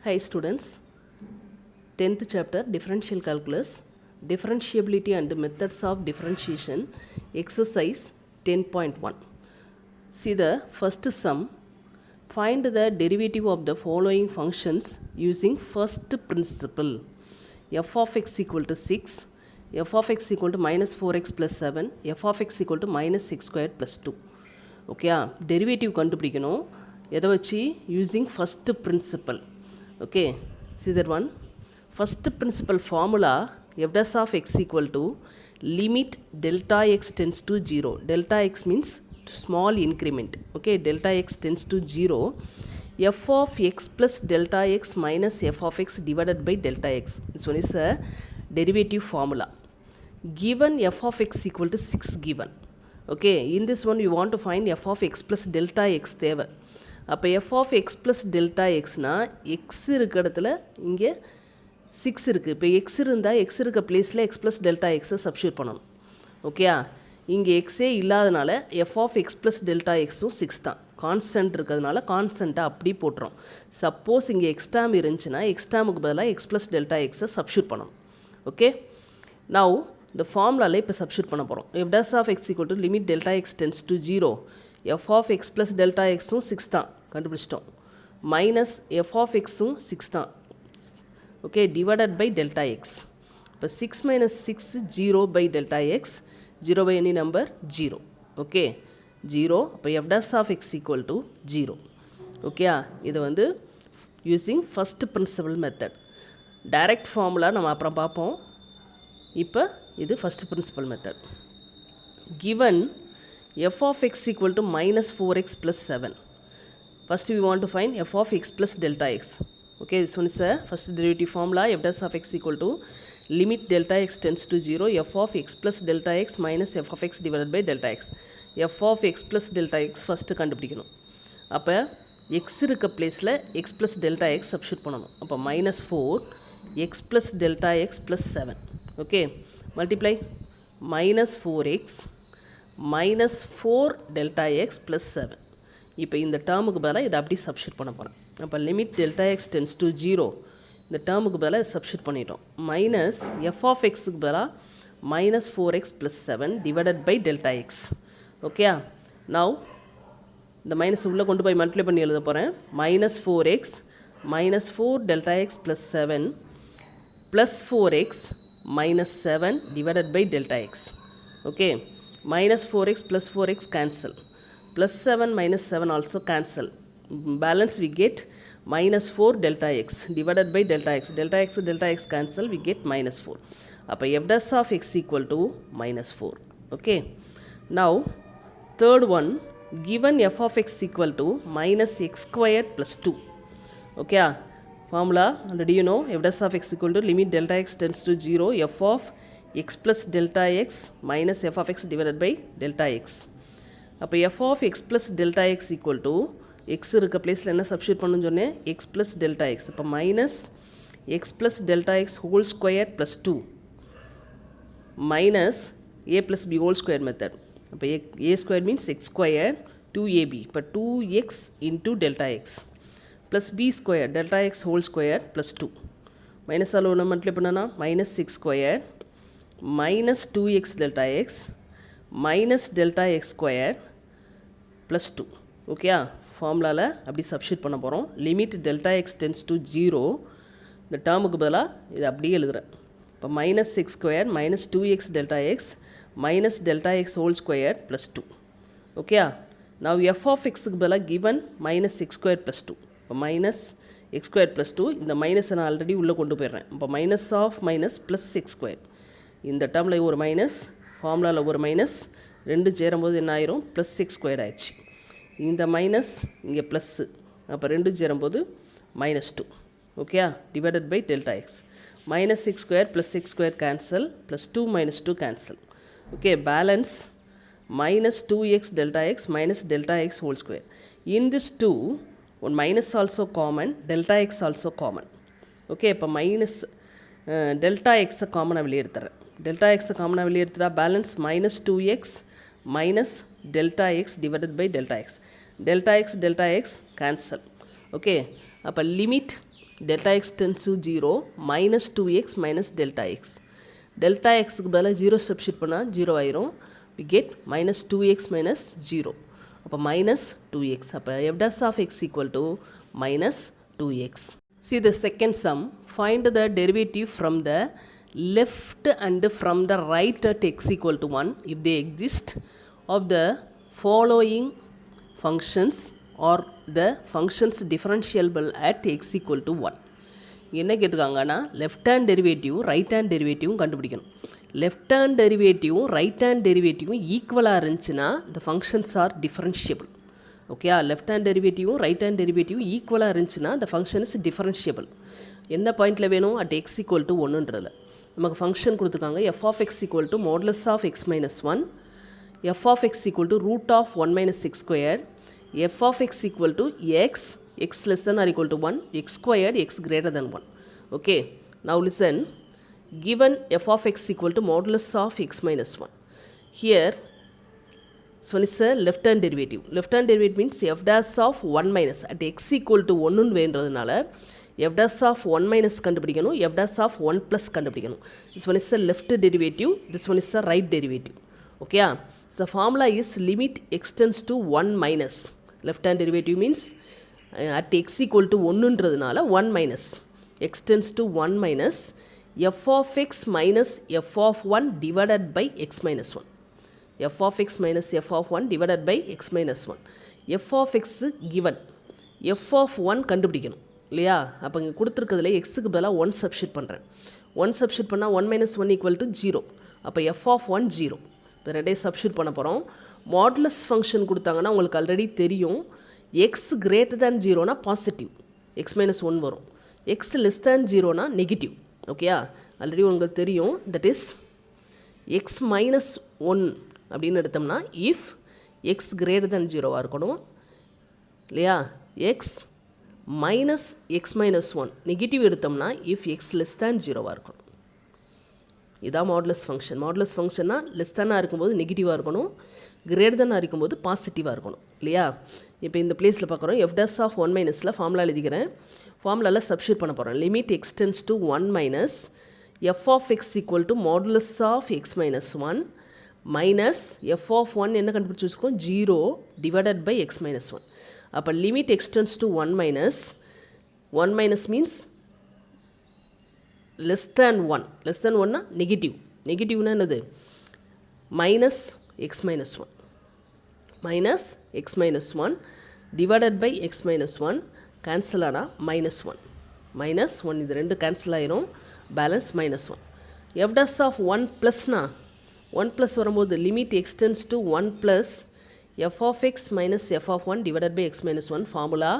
Hi students, 10th chapter Differential Calculus, Differentiability and Methods of Differentiation, Exercise 10.1. See the first sum. Find the derivative of the following functions using first principle. F of x equal to 6, f of x equal to minus 4x plus 7, f of x equal to minus 6 squared plus 2. Okay, derivative கண்டுபிடிக்கணும் எதை வச்சு using first principle. Okay, see that one. First principle formula f dash of x equal to limit delta x tends to 0. Delta x means small increment. Okay, delta x tends to 0. F of x plus delta x minus f of x divided by delta x. This one is a derivative formula. Given f of x equal to 6 given. Okay, in this one you want to find f of x plus delta x தேவை. அப்போ f of x plus delta xனா x இருக்க இடத்துல இங்கே 6 இருக்குது. இப்போ x இருந்தால் x இருக்க பிளேஸில் x plus delta xை சப்ஸ்டியூட் பண்ணணும். ஓகேயா, இங்கே எக்ஸே இல்லாதனால f of x plus delta xும் 6 தான். கான்ஸ்டன்ட் இருக்கிறதுனால கான்ஸ்டண்ட்டை அப்படி போட்டுரும். சப்போஸ் இங்கே எக்ஸ்டாம் இருந்துச்சுன்னா எக்ஸ்டாமுக்கு பதிலாக x plus delta xை சப்ஸ்டியூட் பண்ணணும். ஓகே, நவ் இந்த ஃபார்முலாவில் இப்போ சப்ஸ்டியூட் பண்ண போகிறோம். f dash of x equal to limit delta x tends to 0. f of x plus delta xும் 6 தான் கண்டுபிடிச்சிட்டோம். மைனஸ் f of xும் 6 தான். Okay, divided by delta x. இப்போ 6 minus 6 0 by delta x. 0 by any number 0. Okay, 0. அப்போ f dash of x equal to 0. ஓகேயா, இது வந்து using first principle method. Direct formula நம்ம அப்புறம் பார்ப்போம். இப்போ இது first principle method. Given f of x equal to minus 4x plus 7. First we want to find f of x plus delta x. Okay, this one is a first derivative formula. F dash of x equal to limit delta x tends to 0. F of x plus delta x minus f of x divided by delta x. F of x plus delta x first கண்டுபிடிக்கணும். அப்போ x இருக்க பிளேஸில் x plus delta x substitute பண்ணணும். அப்போ minus 4 x plus delta x plus 7. Okay, multiply minus 4x minus 4 delta x plus 7. இப்போ இந்த டேர்முக்கு பதிலாக இதை அப்படி சப்ஸ்டியூட் பண்ண போகிறேன். அப்போ limit delta X tends to 0. இந்த டேர்முக்கு பதிலாக சப்ஸ்டியூட் பண்ணிட்டோம். மைனஸ் எஃப் ஆஃப் எக்ஸுக்கு பதிலாக minus 4x plus 7 divided by delta x. ஓகேயா, நவ் இந்த மைனஸ் உள்ளே கொண்டு போய் மல்டிப்ளை பண்ணி எழுத போகிறேன். Minus 4x minus 4 delta x plus 7 plus 4x minus 7 divided by delta x. Okay, minus 4x plus 4x cancel, plus 7 minus 7 also cancel, balance we get minus 4 delta x divided by delta x cancel, we get minus 4. அப்போ f dash of x equal to minus 4. Okay, now third one, given f of x equal to minus x squared plus 2. Okay, formula already you know, f dash of x equal to limit delta x tends to 0, f of x plus delta x minus f of x divided by delta x. அப்போ f of x plus delta x equal to x இருக்க பிளேஸில் என்ன substitute பண்ணணும்னு சொன்னேன், x plus delta x. இப்போ minus x plus delta x whole square plus 2 minus a plus b whole square method. அப்போ a square means x square 2ab. இப்போ 2x into delta x plus b square delta x whole square plus 2 minus அளவு நம்ம multiply பண்ணனா minus 6 square minus 2x delta x minus delta x square plus 2. ஓகேயா, ஃபார்முலாவில் அப்படி substitute பண்ண போகிறோம். Limit delta X tends to 0. இந்த டேர்முக்கு பதிலாக இது அப்படியே எழுதுகிறேன். இப்போ minus 6 square minus 2x delta x minus delta x whole square plus 2. ஓகேயா, நான் எஃப் ஆஃப் எக்ஸுக்கு பதிலாக கிவன் மைனஸ் 6 ஸ்கொயர் ப்ளஸ் 2. இப்போ மைனஸ் எக்ஸ் ஸ்கொயர் ப்ளஸ் 2, இந்த மைனஸை நான் ஆல்ரெடி உள்ளே கொண்டு போயிடுறேன். இப்போ minus of minus plus 6 square. இந்த டேர்மில் ஒரு மைனஸ், ஃபார்முலாவில் ஒரு மைனஸ், ரெண்டு சேரும்போது என்ன ஆயிரும், ப்ளஸ் 6 ஸ்கொயர் ஆயிடுச்சு. இந்த மைனஸ் இங்கே ப்ளஸ்ஸு, அப்போ ரெண்டு சேரும்போது minus 2. Okay, divided by delta x. Minus 6 square plus 6 square cancel, plus 2 minus 2 cancel. Okay, balance minus 2x delta x minus delta x whole square. In this 2 one minus also common, delta x also common. Okay, இப்போ minus delta எக்ஸை காமனாக வெளியே எடுத்துறேன். டெல்டா எக்ஸை காமனாக வெளியே எடுத்துட்டா balance minus 2x minus delta x divided by delta x. Delta X cancel. Okay, அப்போ limit delta x tends to 0 minus 2x minus delta x. Delta x க்கு பதிலா 0 substitute பண்ணால் 0 ஆயிரும். We get minus 2x minus 0. அப்போ minus 2x. அப்போ f dash of x equal to minus 2x. See the second sum. Find the derivative from the left and from the right at x equal to 1 if they exist of the following functions or the functions differentiable at x equal to 1. என்ன கேட்டிருக்காங்கன்னா left hand டெரிவேட்டிவும் right hand டெரிவேட்டிவும் கண்டுபிடிக்கணும். Left hand டெரிவேட்டிவும் right hand டெரிவேட்டிவும் ஈக்குவலாக இருந்துச்சுன்னா the functions are differentiable. Okay, left hand டெரிவேட்டிவும் ரைட் ஹேண்ட் டெரிவேட்டிவும் ஈக்குவலாக இருந்துச்சுன்னா the function is differentiable. எந்த பாயிண்டில் வேணும்? at x equal to 1ன்றதில் நமக்கு ஃபங்க்ஷன் கொடுத்துருக்காங்க. f of x equal to modulus of x minus 1, f of x equal to root of 1 minus x squared, f of x equal to x less than or equal to 1, x squared, x greater than 1. Okay, now listen. Given f of x equal to modulus of x minus 1. Here, this one is a left hand derivative. Left hand derivative means f dash of 1 minus at x equal to 1 வேன்றதுனால f dash of 1 minus கண்டுபிடிக்கணும், f dash of 1 plus கண்டுபிடிக்கணும். This one is a left derivative, this one is a right derivative. Okay, the formula is limit x tends to 1 minus. Left hand derivative means at x equal to 1ன்றதுனால 1 minus. x tends to 1 minus f of x minus f of 1 divided by x minus 1. f of x minus f of 1 divided by x minus 1. f of x given. f of 1 கண்டுபிடிக்கணும் இல்லையா? அப்போ இங்கே கொடுத்துருக்கிறதுல எக்ஸுக்கு பதிலாக 1 substitute பண்ணுறேன். 1 substitute பண்ணால் 1 minus 1 equal to 0. அப்போ f of 1 0. இப்போ ரெண்டையும் சப்ஸ்டியூட் பண்ண போகிறோம். மாடுலஸ் ஃபங்க்ஷன் கொடுத்தாங்கன்னா உங்களுக்கு ஆல்ரெடி தெரியும். x greater than 0னா பாசிட்டிவ், x minus 1 வரும். x less than 0னா நெகட்டிவ். ஓகேயா, ஆல்ரெடி உங்களுக்கு தெரியும். தட் இஸ் x minus 1 அப்படின்னு எடுத்தோம்னா இஃப் x greater than 0வாக இருக்கணும் இல்லையா? x minus x minus 1 negative எடுத்தோம்னா இஃப் x less than 0வாக இருக்கணும். இதான் மாடுலஸ் ஃபங்க்ஷன். மாடுலஸ் ஃபங்க்ஷன்னா லெஸ் தேனாக இருக்கும்போது நெகட்டிவாக இருக்கணும், கிரேட்டர் தேனாக இருக்கும்போது பாசிட்டிவாக இருக்கணும் இல்லையா? இப்போ இந்த பிளேஸில் பார்க்குறோம். f dash of 1 minusல ஃபார்முலா எழுதிக்கிறேன். ஃபார்முலாவில் சப்ஸ்டியூட் பண்ண போகிறோம். Limit x tends to 1 minus f of x equal to modulus of x minus 1 minus f of 1 என்ன கண்டுபிடிச்சி வச்சுக்கோம்? 0 divided by x minus 1. அப்போ limit x tends to 1 minus 1 minus means less than 1. less than 1னா negative. நெகட்டிவ்னா என்னது? minus x minus 1 minus x minus 1 divided by x minus 1 cancel ஆனால் minus 1 minus 1 இது ரெண்டு cancel ஆயிரும், balance minus 1. f dash of 1 plusனா 1 plus வரும்போது limit x tends to 1 plus f of x minus f of 1 divided by x minus 1 formula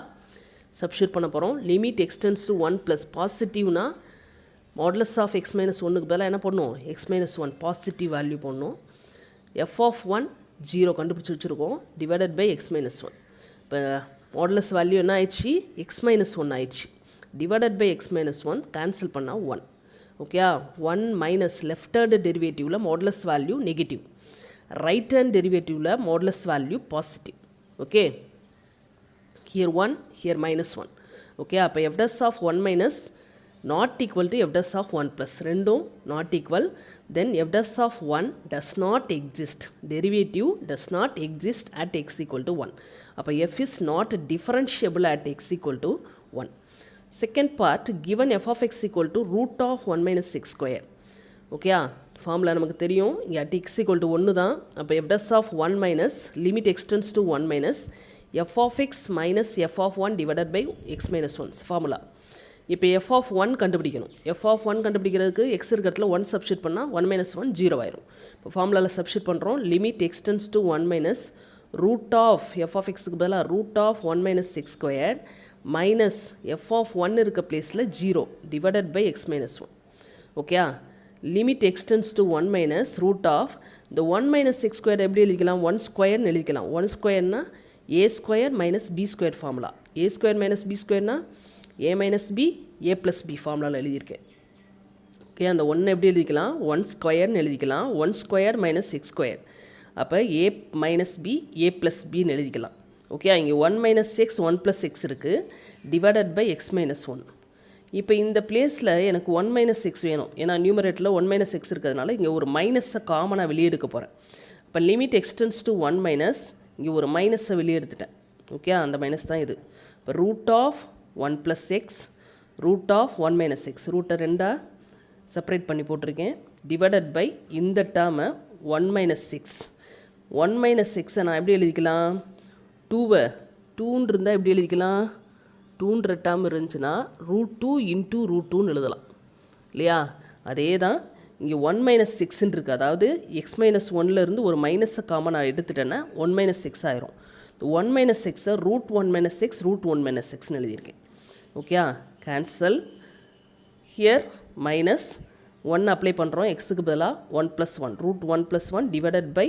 substitute பண்ண போகிறோம். limit x tends to 1 plus பாசிட்டிவ்னா modulus of x minus 1க்கு பதிலாக என்ன பண்ணணும்? x minus 1 positive value பண்ணணும். f of 1 0 கண்டுபிடிச்சி வச்சுருக்கோம், divided by x minus 1. இப்போ மாடுலஸ் வேல்யூ என்ன ஆயிடுச்சு? x minus 1 ஆயிடுச்சு. Divided by x minus 1 cancel பண்ணால் 1. ஓகே, 1 மைனஸ் லெஃப்ட் ஹேண்ட் டெரிவேட்டிவில் modulus value negative, right hand டெரிவேட்டிவில் modulus value positive. Okay, here 1 here minus 1. Okay, அப்போ f dash of 1 minus not equal to f dash of 1 plus ரெண்டும் not equal, then f dash of 1 does not exist, derivative does not exist at x equal to 1. அப்போ f is not differentiable at x equal to 1. Second part, given f of x equal to root of 1 minus x square. Okay, formula நமக்கு தெரியும். இங்கே at x equal to 1 தான். அப்போ f dash of 1 minus limit x tends to 1 minus f of x minus f of 1 divided by x minus 1 formula. இப்போ f of 1 கண்டுபிடிக்கணும். f of 1 கண்டுபிடிக்கிறதுக்கு x இருக்கிறதுல 1 substitute பண்ணால் 1 minus 1 0 ஆயிரும். இப்போ ஃபார்முலாவில் சப்ஸ்டியூட் பண்ணுறோம். Limit x tends to 1 minus root of f of xக்கு பதிலாக root of 1 minus x squared minus f of 1 இருக்க பிளேஸில் 0 divided by x minus 1. Okay, limit x tends to 1 minus root of இந்த 1 minus x squared எப்படி எழுதிக்கலாம்? 1 ஸ்கொயர்னு எழுதிக்கலாம். 1 ஸ்கொயர்னா a square minus b square formula. a square minus b ஸ்கொயர்னா a minus b a plus b ஃபார்முலாவில் எழுதியிருக்கேன். Okay, அந்த 1 எப்படி எழுதிக்கலாம்? 1 ஸ்கொயர்னு எழுதிக்கலாம். 1 ஸ்கொயர் மைனஸ் எக்ஸ் ஸ்கொயர். அப்போ a minus b a plus பின்னு எழுதிக்கலாம். ஓகே, இங்கே 1 மைனஸ் எக்ஸ் 1 ப்ளஸ் எக்ஸ் இருக்குது, டிவைடட் பை எக்ஸ் மைனஸ் 1. இப்போ இந்த பிளேஸில் எனக்கு 1 மைனஸ் எக்ஸ் வேணும். ஏன்னா நியூமரேட்டரில் 1 மைனஸ் எக்ஸ் இருக்கிறதுனால இங்கே ஒரு மைனஸை காமனாக வெளியே எடுக்க போகிறேன். இப்போ லிமிட் எக்ஸ்டென்ஸ் டு 1 மைனஸ், இங்கே ஒரு மைனஸை வெளியே எடுத்துட்டேன். ஓகே, அந்த மைனஸ் தான் இது. இப்போ root of 1 plus x root of 1 minus x, ரூட்டை ரெண்டாக செப்பரேட் பண்ணி போட்டிருக்கேன். டிவைடட் பை இந்த டேர்மை 1 மைனஸ் எக்ஸ். 1 மைனஸ் எக்ஸை நான் எப்படி எழுதிக்கலாம்? 2ன்னு இருந்தால் எப்படி எழுதிக்கலாம்? 2ன்ற டேர்ம் இருந்துச்சுன்னா √2 இன்ட்டு √2ன்னு எழுதலாம் இல்லையா? அதே தான் இங்கே 1 மைனஸ் எக்ஸ்ன்னு இருக்குது. அதாவது எக்ஸ் மைனஸ் 1லேருந்து ஒரு மைனஸை காமனாக எடுத்துட்டேன்னா 1 மைனஸ் எக்ஸ் ஆயிரும். 1 மைனஸ் எக்ஸை √1 மைனஸ் எக்ஸ் √1 மைனஸ் எக்ஸ்ன்னு எழுதியிருக்கேன். Okay, cancel. Here minus 1 apply பண்ணுறோம். எக்ஸுக்கு பதிலாக 1 plus 1 √1 plus 1 divided by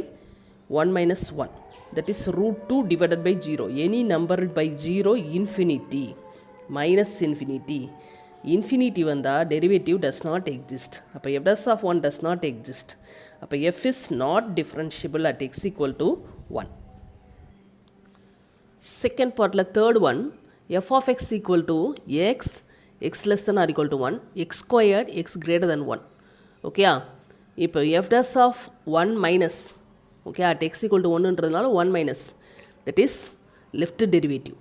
1 minus 1, that is √2 divided by 0. Any number by 0 infinity minus infinity. Infinity வந்தால் derivative does not exist. அப்போ f dash of 1 does not exist. அப்போ f is not differentiable at x equal to 1. Second partல third one, f of x equal to x less than or equal to 1, x squared x greater than 1. Okay, இப்போ f dash of 1 minus, okay, at x equal to 1ன்றதுனால 1 minus, that is left derivative.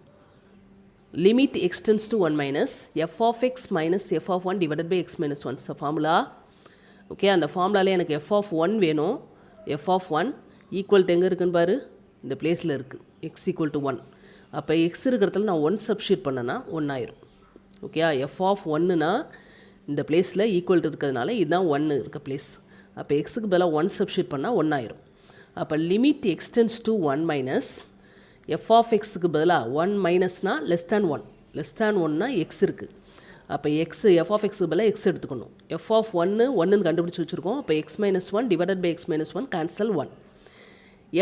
Limit x tends to 1 minus f of x minus f of 1 divided by x minus 1. So formula, okay, அந்த ஃபார்முலாலே எனக்கு f of 1 வேணும். f of 1 equal to எங்கே இருக்குன்னு பாரு, இந்த பிளேஸில் இருக்குது, x equal to 1. அப்போ x இருக்கிறதுல நான் 1 சப்ஸ்டியூட் பண்ணேன்னா 1 ஆயிரும். ஓகே, f of 1னா இந்த பிளேஸில் ஈக்குவல் இருக்கிறதுனால இதுதான் 1 இருக்க பிளேஸ். அப்போ எக்ஸுக்கு பதிலாக 1 சப்ஸ்டியூட் பண்ணால் 1 ஆயிரும். அப்போ limit x tends to 1 minus f of எக்ஸுக்கு பதிலாக 1 மைனஸ்னால் லெஸ் தேன் 1, லெஸ் தேன் 1னா எக்ஸ் இருக்குது. அப்போ எக்ஸ் எஃப் ஆஃப் எக்ஸுக்கு பதிலாக எக்ஸ் எடுத்துக்கணும். எஃப் ஆஃப் 1ன்னு கண்டுபிடிச்சி வச்சுருக்கோம். அப்போ x minus 1 divided by x minus 1 cancel 1.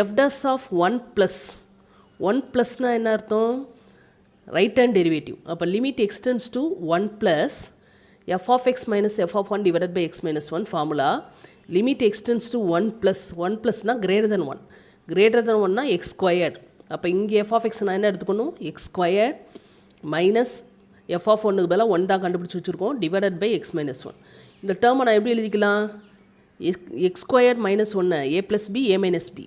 F dash of 1 plus 1 ப்ளஸ்னால் என்ன அர்த்தம்? Right hand derivative. அப்போ limit x tends to 1 plus f of x minus f of 1 divided by x minus 1 formula. Limit x tends to 1 ப்ளஸ்னால் greater than 1, greater than 1னா x squared. அப்போ இங்கே f of x நான் என்ன எடுத்துக்கணும்? X squared minus f of 1க்கு பதிலாக 1 தான் கண்டுபிடிச்சி வச்சுருக்கோம், டிவைடட் பை எக்ஸ் மைனஸ் 1. இந்த டேர்மை நான் எப்படி எழுதிக்கலாம்? X squared minus 1 a plus b a minus b.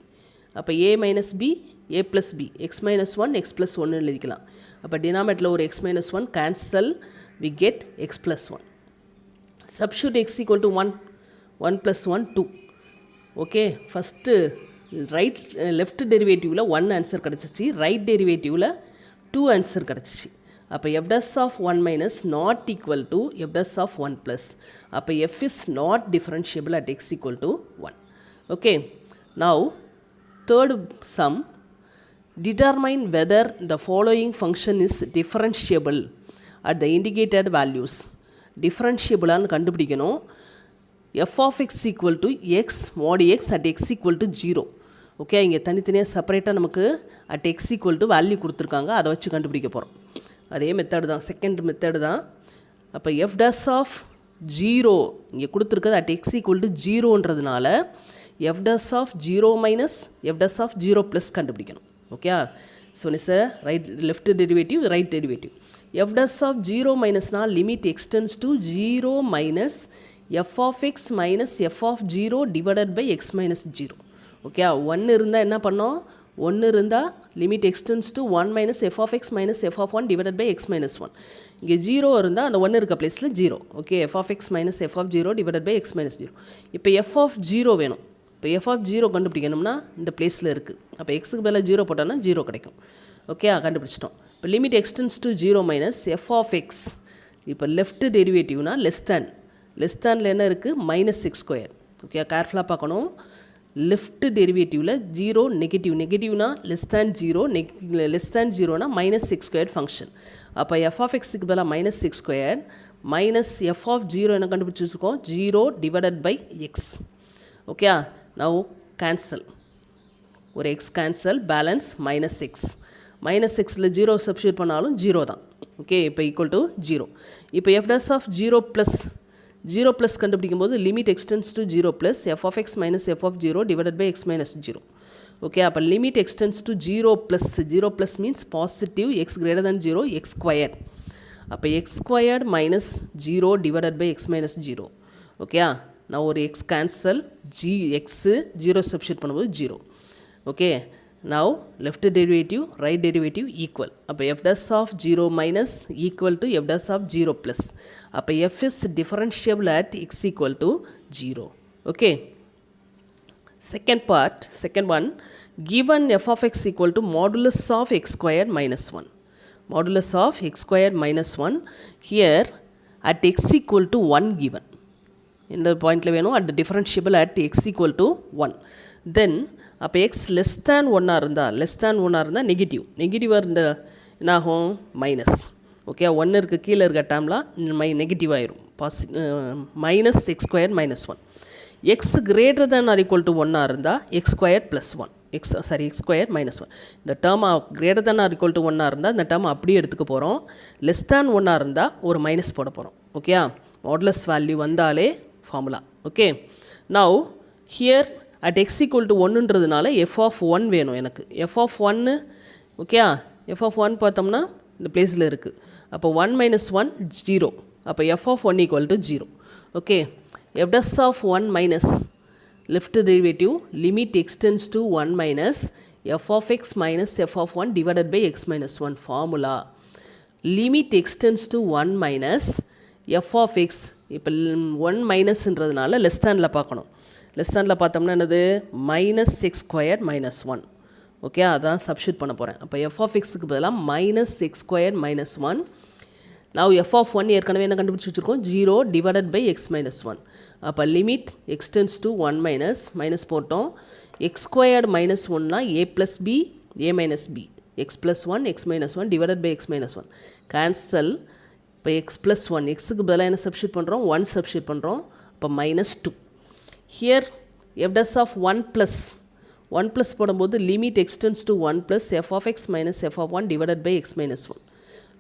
அப்போ a minus b a plus b, x minus 1 x plus 1 எழுதிக்கலாம். அப்போ டினாமேட்டில் ஒரு x minus 1 cancel, we get x plus 1. Substitute x equal to 1 plus 1 2. Okay, first left டெரிவேட்டிவில் 1 answer கிடச்சிச்சு, right டெரிவேட்டிவில் 2 answer கிடச்சிச்சு. அப்போ f dash of 1 minus not equal to F dash of 1 plus. அப்போ f is not differentiable at x equal to 1. Okay, now third sum, determine whether the following function is differentiable at the indicated values. டிஃபரன்ஷியபிளான்னு கண்டுபிடிக்கணும். f of x equal to x mod x at x equal to 0. Okay, இங்கே தனித்தனியாக செப்பரேட்டாக நமக்கு at x equal to value கொடுத்துருக்காங்க, அதை வச்சு கண்டுபிடிக்க போகிறோம். அதே மெத்தடு தான், செகண்ட் மெத்தடு தான். அப்போ f dash of 0 இங்கே கொடுத்துருக்கிறது at x equal to 0ன்றதுனால f dash of 0 minus f dash of 0 plus கண்டுபிடிக்கணும். Okay, so is right left derivative right derivative. f dash of 0 மைனஸ்னால் limit x tends to 0 minus f of x minus f of 0 divided by x minus 0. Okay, 1 இருந்தால் என்ன பண்ணோம்? 1 இருந்தால் limit x tends to 1 minus f of x minus f of 1 divided by x minus 1. இங்கே 0 இருந்தால் அந்த 1 இருக்க பிளேஸில் 0. Okay, f of x minus f of 0 divided by x minus 0. இப்போ f of 0 வேணும். இப்போ f of 0 கண்டுபிடிக்கணும்னா இந்த பிளேஸில் இருக்குது. அப்போ எக்ஸுக்கு பதிலாக 0 போட்டோன்னா 0 கிடைக்கும். ஓகே, கண்டுபிடிச்சிட்டோம். இப்போ limit x tends to 0 minus f of x. இப்போ லெஃப்ட் டெரிவேட்டிவ்னா லெஸ் தேனில் என்ன இருக்குது? Minus x square. ஓகே, கேர்ஃபுல்லாக பார்க்கணும். லெஃப்ட் டெரிவேட்டிவில் 0 நெகட்டிவ்னா லெஸ் தேன் 0, லெஸ் தேன் 0னா மைனஸ் எக்ஸ் ஸ்கொயர் ஃபங்க்ஷன். அப்போ எஃப் ஆஃப் எக்ஸுக்கு பதிலாக minus x square minus f of 0 என்ன கண்டுபிடிச்சி வச்சுருக்கோம்? 0 divided by x. Okay, now cancel, ஒரு x cancel, balance minus x. Minus எக்ஸில் 0 சப்ஸ்டியூட் பண்ணாலும் 0 தான். ஓகே, இப்போ ஈக்குவல் டு 0. இப்போ எஃப் டஸ் ஆஃப் 0 ப்ளஸ் கண்டுபிடிக்கும் போது limit x tends to 0 plus f of x minus f of 0 divided by x minus 0. Okay, அப்போ limit x tends to 0 plus means positive, x greater than 0 x square. அப்போ x squared minus 0 divided by x minus 0. Okay, நான் ஒரு x cancel, x 0 substitute பண்ணும்போது 0. Okay, now left derivative right derivative equal. அப்போ f dash of 0 minus equal to f dash of 0 plus. அப்போ f is differentiable at x equal to 0. Okay, second part, second one, given f of x equal to modulus of x squared minus 1. Modulus of x squared minus 1. Here at x equal to 1 given. இந்த பாயிண்டில் வேணும் at differentiable at x equal to 1. Then அப்போ X less தேன் ஒன்னாக இருந்தால் நெகட்டிவாக இருந்தால் என்னாகும் minus. Okay, 1 கீழே இருக்க டேர்ம்லாம் நெகட்டிவ் ஆயிரும். Minus x square minus 1. X greater than or equal to 1 இருந்தால் X square plus 1, X square minus 1. இந்த term greater than or equal to 1 இருந்தால் இந்த டேர்ம் அப்படியே எடுத்துக்க போகிறோம். லெஸ் தேன் 1 இருந்தால் ஒரு மைனஸ் போட போகிறோம். ஓகே, மாடுலஸ் வேல்யூ வந்தாலே formula. Okay, now here at x equal to 1ன்றதுனால f of 1 வேணும் எனக்கு. f of 1, okay, f of 1 பார்த்தோம்னா இந்த பிளேஸில் இருக்குது. அப்போ 1 minus 1 0. அப்போ f of 1 equal to 0. Okay, f dash of 1 minus left derivative limit x tends to 1 minus f of x minus f of 1 divided by x minus 1 formula. limit x tends to 1 minus f of x. இப்போ 1 மைனஸ்ன்றதுனால less தேனில் பார்க்கணும். Less தேனில் பார்த்தோம்னா என்னது minus x square minus 1. Okay, அதான் substitute பண்ண போகிறேன். அப்போ எஃப் ஆஃப் எக்ஸுக்கு பதிலாக மைனஸ் எக்ஸ் ஸ்கொயர் மைனஸ் 1. நான் எஃப் ஆஃப் 1 ஏற்கனவே என்ன கண்டுபிடிச்சி வச்சுருக்கோம், 0 டிவைடட் பை எக்ஸ் மைனஸ் 1. அப்போ limit x tends to 1 minus போட்டோம். எக்ஸ் ஸ்கொயர்டு மைனஸ் 1னா a plus b a minus b, x plus 1 x minus 1 divided by x minus 1 cancel. இப்போ x plus 1 எக்ஸுக்கு பதிலாக என்ன சப்ஸ்டியூட் பண்ணுறோம், 1 சப்ஸ்டியூட் பண்ணுறோம். அப்போ minus 2. Here f dash of 1 plus போடும்போது limit x tends to 1 plus f of x minus f of 1 divided by x minus 1.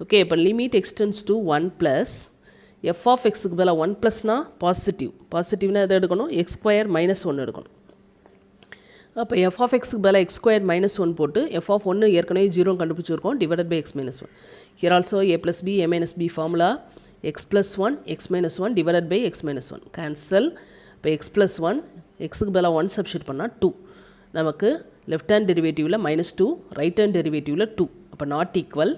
Okay, இப்போ limit x tends to 1 plus f of xக்கு பதிலாக 1 plusனா பாசிட்டிவ்னா எதை எடுக்கணும், x square minus 1 எடுக்கணும். அப்போ f of xக்கு பதிலாக x square minus 1 போட்டு f of 1 ஏற்கனவே 0 கண்டுபிடிச்சிருக்கோம் divided by x minus 1. Here also a plus b a minus b formula x plus 1 x minus 1 divided by x minus 1 cancel. இப்போ x plus 1 எக்ஸுக்கு பதிலாக 1 substitute பண்ணால் 2. நமக்கு லெஃப்ட் ஹேண்ட் டெரிவேட்டிவில் -2, right hand டெரிவேட்டிவில் 2. அப்போ நாட் ஈக்குவல்.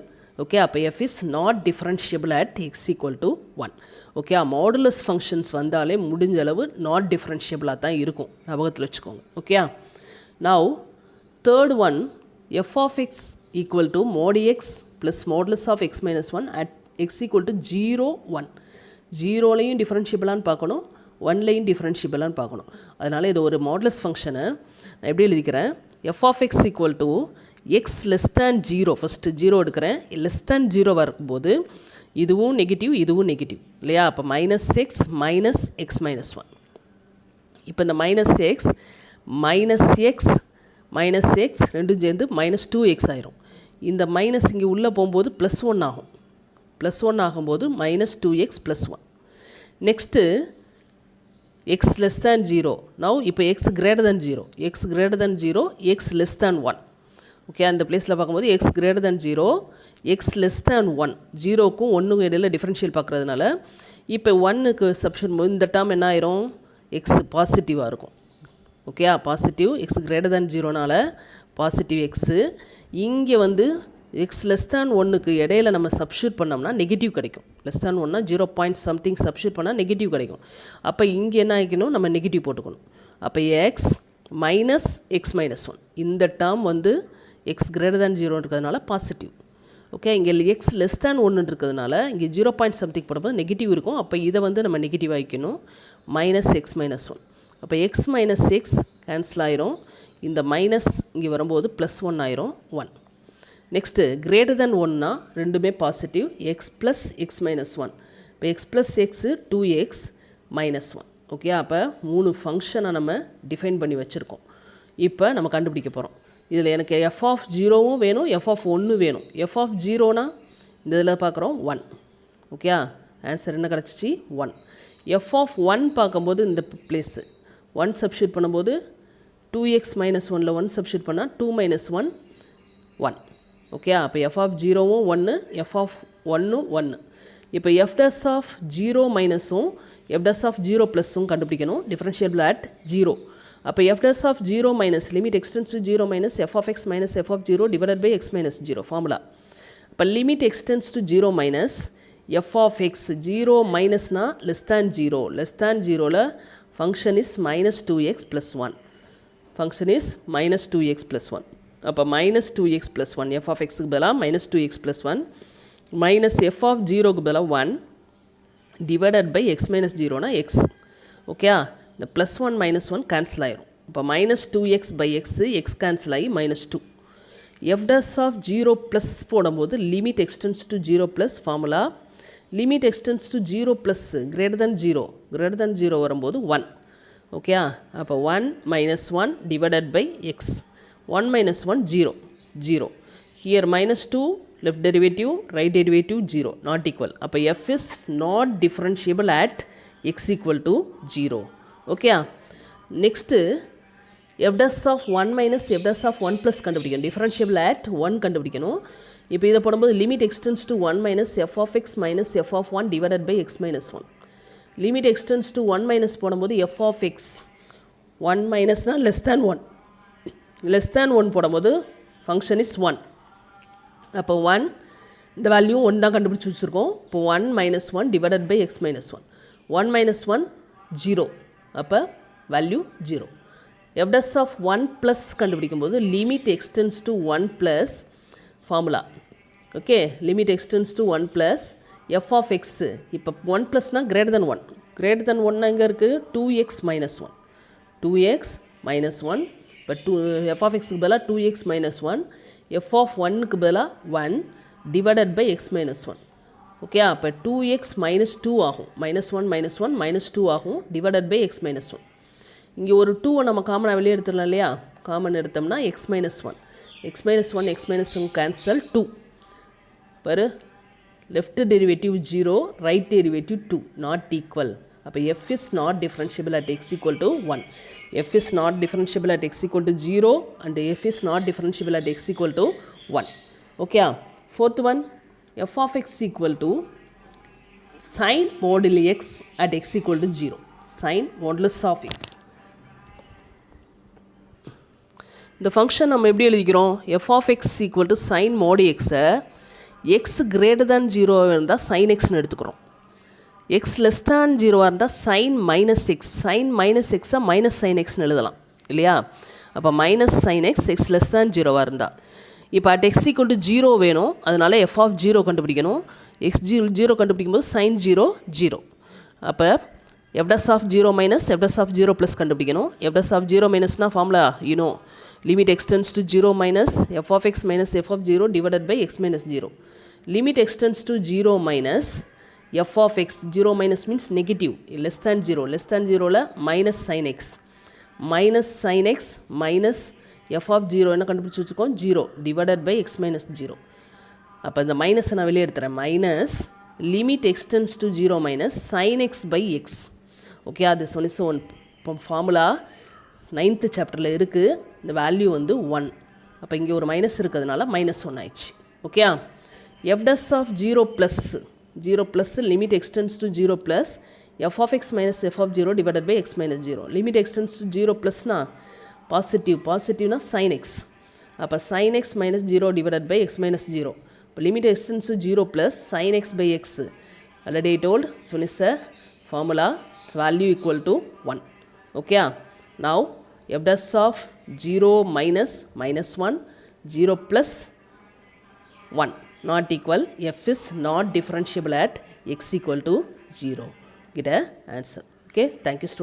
ஓகே, அப்போ f is not differentiable at x equal to 1. Okay, modulus functions வந்தாலே முடிஞ்ச அளவு நாட் டிஃபரன்ஷியபிளாக தான் இருக்கும், ஞாபகத்தில் வச்சுக்கோங்க. Okay, now third one, f of x equal to mod x plus modulus of x minus 1 at x equal to 0 1. 0லையும் டிஃபரன்ஷியபிளான்னு பார்க்கணும், 1லையும் டிஃபரன்ஷியபிளான்னு பார்க்கணும். அதனால் இது ஒரு மாடுலஸ் ஃபங்க்ஷனை நான் எப்படி எழுதிக்கிறேன், f of x equal to x less than 0. First 0 எடுக்கிறேன். லெஸ் தேன் 0 வரும்போது இதுவும் நெகட்டிவ் இல்லையா. அப்போ மைனஸ் எக்ஸ் மைனஸ் 1. இப்போ இந்த மைனஸ் எக்ஸ் ரெண்டும் சேர்ந்து -2x ஆயிரும். இந்த மைனஸ் இங்கே உள்ளே போகும்போது +1 ஆகும். +1 ஆகும்போது -2x + 1. Next x less than 0. Now இப்போ x greater than 0, x less than 1. Okay, அந்த பிளேஸில் பார்க்கும்போது x greater than 0, x less than 1. 0க்கும் 1க்கும் இடையில் டிஃப்ரென்ஷியல் பார்க்குறதுனால இப்போ 1க்கு சப்ஸ்டியூட் போது இந்த டேர்ம் என்ன ஆயிரும், x பாசிட்டிவாக இருக்கும். Okay, positive x greater than 0னால பாசிட்டிவ் x. இங்கே வந்து x less than 1க்கு இடையில நம்ம சப்ஸ்டியூட் பண்ணோம்னா நெகட்டிவ் கிடைக்கும். லெஸ் தேன் 1னா 0 பாயிண்ட் சம்திங் சப்ஸ்டியூட் பண்ணால் நெகட்டிவ் கிடைக்கும். அப்போ இங்கே என்ன ஆகிக்கணும், நம்ம நெகட்டிவ் போட்டுக்கணும். அப்போ x மைனஸ் எக்ஸ் மைனஸ் 1 இந்த டேர்ம் வந்து x greater than 0 இருக்கிறதுனால பாசிட்டிவ். ஓகே, இங்கே x less than 1 இருக்கிறதுனால இங்கே 0 பாயிண்ட் சம்திங் போடும்போது நெகட்டிவ் இருக்கும். அப்போ இதை வந்து நம்ம நெகட்டிவ் ஆகிக்கணும், -x minus 1. அப்போ x minus x கேன்சல் ஆயிரும். இந்த மைனஸ் இங்கே வரும்போது +1 ஆயிரும் 1. நெக்ஸ்ட்டு கிரேட்டர் தென் 1னா ரெண்டுமே positive, X plus X minus 1. இப்போ x plus x 2x minus 1. Okay, அப்போ 3 ஃபங்க்ஷனை நம்ம டிஃபைன் பண்ணி வச்சுருக்கோம். இப்போ நம்ம கண்டுபிடிக்க போகிறோம். இதில் எனக்கு எஃப் ஆஃப் 0வும் வேணும், எஃப் ஆஃப் 1 வேணும். எஃப் ஆஃப் 0னா இந்த இதில் பார்க்குறோம் 1. ஓகே, ஆன்சர் என்ன கிடச்சிச்சு 1. எஃப் ஆஃப் 1 பார்க்கும்போது இந்த பிளேஸு 1 சப்ஸ்டியூட் பண்ணும்போது 2x minus 1ல் 1 சப்ஸ்டியூட் பண்ணால் 2 minus 1 1. ஓகே, அப்போ எஃப் ஆஃப் 0வும் 1, எஃப் ஆஃப் 1ம் 1. இப்போ f dash of 0 மைனஸும் f dash of 0 ப்ளஸும் கண்டுபிடிக்கணும் டிஃபரன்ஷியபிள் at 0. அப்போ f dash of 0 minus limit x tends to 0 minus f of x minus f of 0 divided by x minus 0 formula. இப்போ limit x tends to 0 minus f of x 0 மைனஸ்னா less than 0ல function is minus 2x plus 1. Function is minus 2x plus 1. அப்போ minus 2x plus 1 f of xக்கு பதிலாக minus 2x plus 1 minus f of 0க்கு பதிலாக 1 divided by x minus 0னா x. Okay, இந்த plus 1 minus 1 cancel ஆயிரும். இப்போ minus 2x by x cancel ஆகி minus 2. f dash of 0 plus போடும்போது limit x tends to 0 plus formula. Limit x tends to 0 plus greater than 0 வரும்போது 1. Okay, அப்போ 1 minus 1 divided by x. 1 minus 1 0. Here minus 2 left derivative right derivative 0 not equal. அப்போ f is not differentiable at x equal to 0. Okay. Next f dash of 1 minus f dash of 1 plus கண்டுபிடிக்கணும். differentiable at 1 கண்டுபிடிக்கணும். இப்போ இதை போடும்போது limit extends to 1 minus f of x minus f of 1 divided by x minus 1. limit extends to 1 minus போடும்போது f of x 1 minusனா less than 1. less than 1 போடும்போது function is 1. அப்போ 1 இந்த value 1 தான் கண்டுபிடிச்சி வச்சுருக்கோம். இப்போ 1 minus 1 divided by x minus 1. 1 minus 1 0. அப்போ value 0. f dash of 1 plus கண்டுபிடிக்கும் போது limit extends to 1 plus formula. Okay, limit x tends to 1 plus f of x. இப்போ 1 ப்ளஸ்னா கிரேட்டர் தென் 1. கிரேட்டர் தென் 1 எங்கே இருக்குது? 2x minus 1. 2x minus 1. இப்போ f of xக்கு பதிலாக 2x minus 1. f of 1க்கு பதிலாக 1 divided by x minus 1. Okay, அப்போ 2x minus 2 ஆகும். மைனஸ் 1 மைனஸ் 1 மைனஸ் 2 ஆகும் டிவைடட் பை x மைனஸ் 1. இங்கே ஒரு 2 நம்ம காமனாக வெளியே எடுத்துடலாம் இல்லையா? காமன் எடுத்தோம்னா x minus 1. x minus 1 x minus 1 cancel 2. பாரு, left derivative 0 right derivative 2 not equal. அப்போ f is not differentiable at x equal to 1. f is not differentiable at x equal to 0 and f is not differentiable at x equal to 1. Okay, fourth one, f of x equal to sin moduli x at x equal to 0. Sin modulus of x. இந்த function நம்ம எப்படி எழுதிக்கிறோம்? f of x equal to sin mod x x greater than 0 இருந்தால் sin xன்னு எடுத்துக்கிறோம். x less than 0 இருந்தால் sin minus x. sin minus x minus sin xன்னு எழுதலாம் இல்லையா? அப்போ minus sin x x less than 0 இருந்தால். இப்போ at x equal to 0 வேணும், அதனால f of 0 கண்டுபிடிக்கணும். x 0 கண்டுபிடிக்கும் போது sin 0 0. அப்போ f dash of 0 minus f dash of 0 plus கண்டுபிடிக்கணும். f dash of 0 minusனா formula limit extends to 0 minus f of x minus f of 0 divided by x minus 0. Limit extends to 0 minus f of x. 0 minus means negative, less than 0. less than 0ல minus sin x. minus sin x minus f of 0 என்ன கண்டுபிடிச்சி வச்சுக்கோம்? 0 divided by x minus 0. அப்போ இந்த minus நான் வெளியே எடுத்துறேன். Minus limit extends to 0 minus sin x by x. Okay, this one is one formula 9th சாப்டரில் இருக்குது. இந்த வேல்யூ வந்து 1. அப்போ இங்கே ஒரு மைனஸ் இருக்கிறதுனால மைனஸ் 1 ஆயிடுச்சு. Okay, f dash of 0 plus 0 plus limit extends to 0 plus f of x minus f of 0 divided by x minus 0. limit extends to 0 plusனா பாசிட்டிவ்னா sin x. அப்போ sin x minus 0 divided by x minus 0. இப்போ limit extends to 0 plus sin x by x. Already I told, so is a formula, its value equal to 1. Okay, now f dash of 0 minus minus 1, 0 plus 1 not equal. f is not differentiable at x equal to 0. Get a answer. Okay, thank you students.